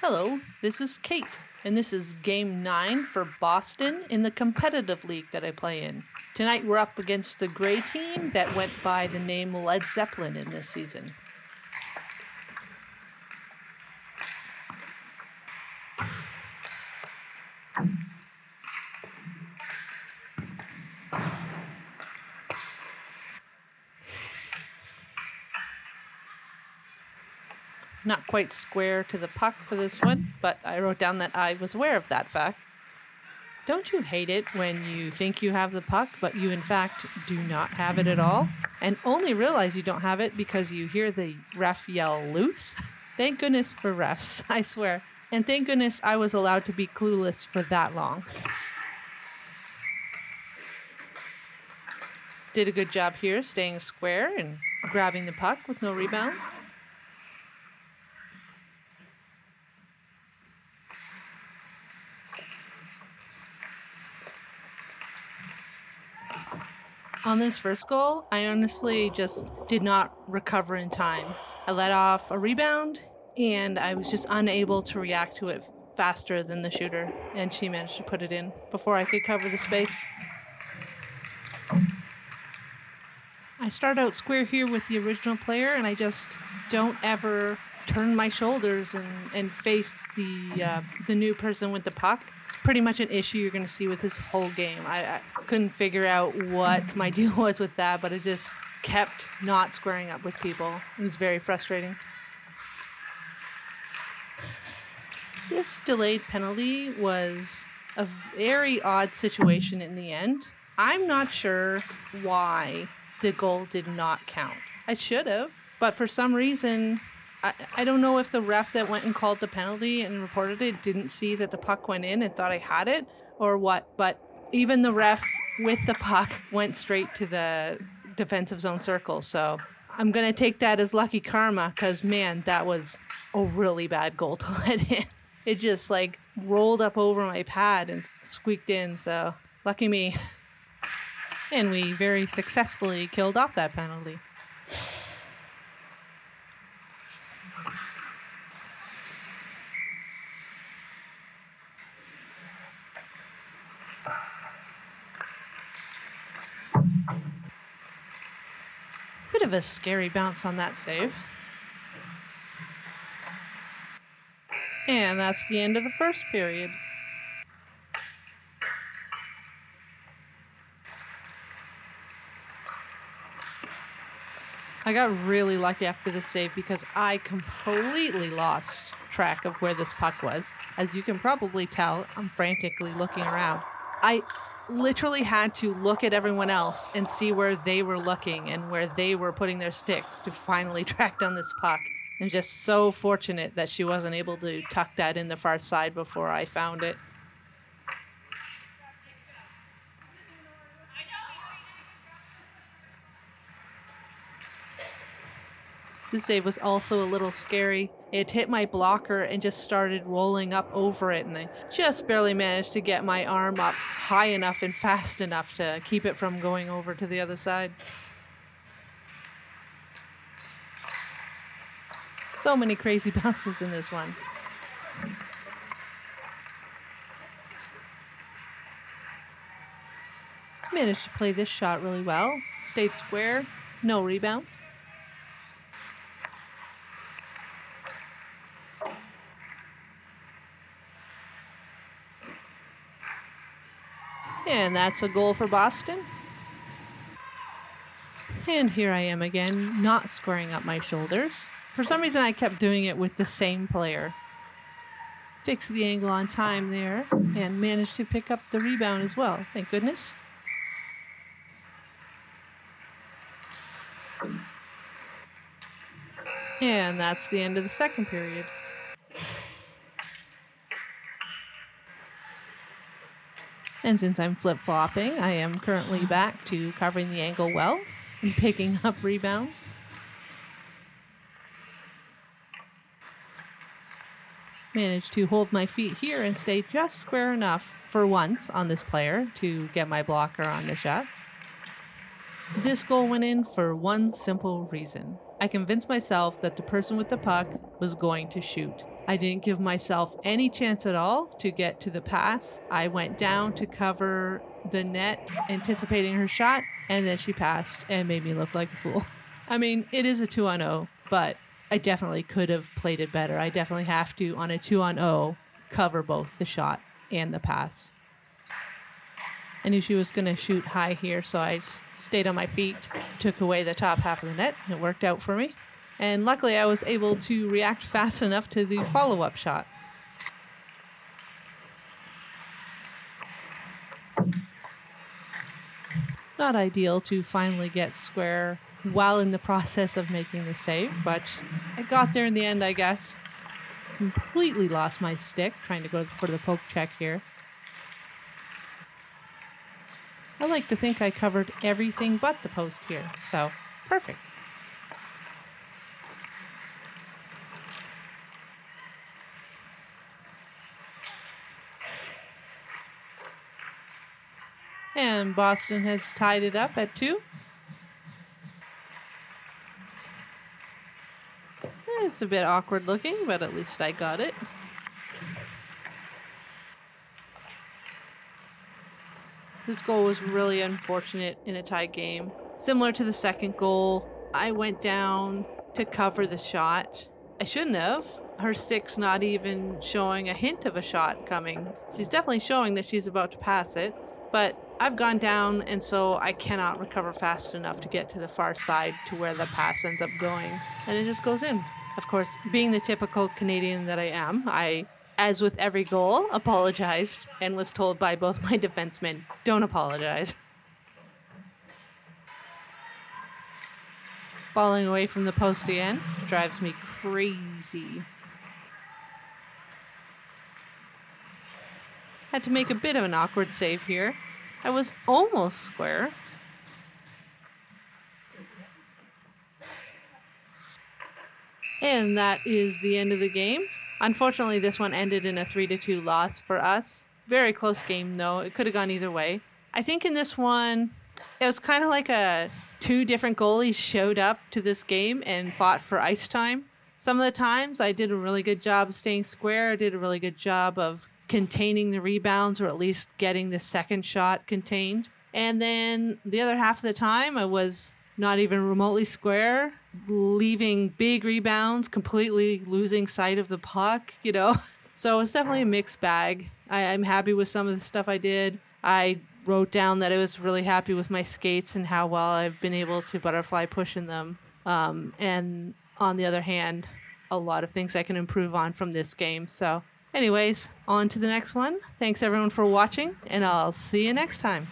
Hello, this is Kate, and this is Game 9 for Boston in the competitive league that I play in. Tonight we're up against the gray team that went by the name Led Zeppelin in this season. Not quite square to the puck for this one, but I wrote down that I was aware of that fact. Don't you hate it when you think you have the puck, but you in fact do not have it at all? And only realize you don't have it because you hear the ref yell loose? Thank goodness for refs, I swear. And thank goodness I was allowed to be clueless for that long. Did a good job here staying square and grabbing the puck with no rebound. On this first goal, I honestly just did not recover in time. I let off a rebound, and I was just unable to react to it faster than the shooter, and she managed to put it in before I could cover the space. I start out square here with the original player, and I just don't ever turn my shoulders and face the new person with the puck. It's pretty much an issue you're going to see with this whole game. I couldn't figure out what my deal was with that, but it just kept not squaring up with people. It was very frustrating. This delayed penalty was a very odd situation in the end. I'm not sure why the goal did not count. I should have, but for some reason, I don't know if the ref that went and called the penalty and reported it didn't see that the puck went in and thought I had it or what, but even the ref with the puck went straight to the defensive zone circle. So I'm going to take that as lucky karma because, man, that was a really bad goal to let in. It just rolled up over my pad and squeaked in. So lucky me. And we very successfully killed off that penalty. Bit of a scary bounce on that save. And that's the end of the first period. I got really lucky after this save because I completely lost track of where this puck was. As you can probably tell, I'm frantically looking around. I literally had to look at everyone else and see where they were looking and where they were putting their sticks to finally track down this puck. And just so fortunate that she wasn't able to tuck that in the far side before I found it. This save was also a little scary. It hit my blocker and just started rolling up over it, and I just barely managed to get my arm up high enough and fast enough to keep it from going over to the other side. So many crazy bounces in this one. Managed to play this shot really well. Stayed square, no rebounds. And that's a goal for Boston. And here I am again, not squaring up my shoulders. For some reason, I kept doing it with the same player. Fixed the angle on time there and managed to pick up the rebound as well. Thank goodness. And that's the end of the second period. And since I'm flip-flopping, I am currently back to covering the angle well and picking up rebounds. Managed to hold my feet here and stay just square enough for once on this player to get my blocker on the shot. This goal went in for one simple reason. I convinced myself that the person with the puck was going to shoot. I didn't give myself any chance at all to get to the pass. I went down to cover the net, anticipating her shot, and then she passed and made me look like a fool. I mean, it is a 2-on-0, but I definitely could have played it better. I definitely have to, on a 2-on-0, cover both the shot and the pass. I knew she was going to shoot high here, so I stayed on my feet, took away the top half of the net. It worked out for me. And luckily, I was able to react fast enough to the follow-up shot. Not ideal to finally get square while in the process of making the save, but I got there in the end, I guess. Completely lost my stick trying to go for the poke check here. I like to think I covered everything but the post here, so perfect. And Boston has tied it up at 2. It's a bit awkward looking, but at least I got it. This goal was really unfortunate in a tie game. Similar to the second goal, I went down to cover the shot. I shouldn't have. Her stick's not even showing a hint of a shot coming. She's definitely showing that she's about to pass it, but I've gone down, and so I cannot recover fast enough to get to the far side to where the pass ends up going, and it just goes in. Of course, being the typical Canadian that I am, I, as with every goal, apologized and was told by both my defensemen, don't apologize. Falling away from the post again drives me crazy. Had to make a bit of an awkward save here. I was almost square. And that is the end of the game. Unfortunately, this one ended in a 3-2 loss for us. Very close game, though. It could have gone either way. I think in this one, it was kind of like two different goalies showed up to this game and fought for ice time. Some of the times, I did a really good job of staying square. I did a really good job of containing the rebounds, or at least getting the second shot contained. And then the other half of the time, I was not even remotely square, leaving big rebounds, completely losing sight of the puck, you know? So it's definitely a mixed bag. I'm happy with some of the stuff I did. I wrote down that I was really happy with my skates and how well I've been able to butterfly push in them. And on the other hand, a lot of things I can improve on from this game. So anyways, on to the next one. Thanks everyone for watching, and I'll see you next time.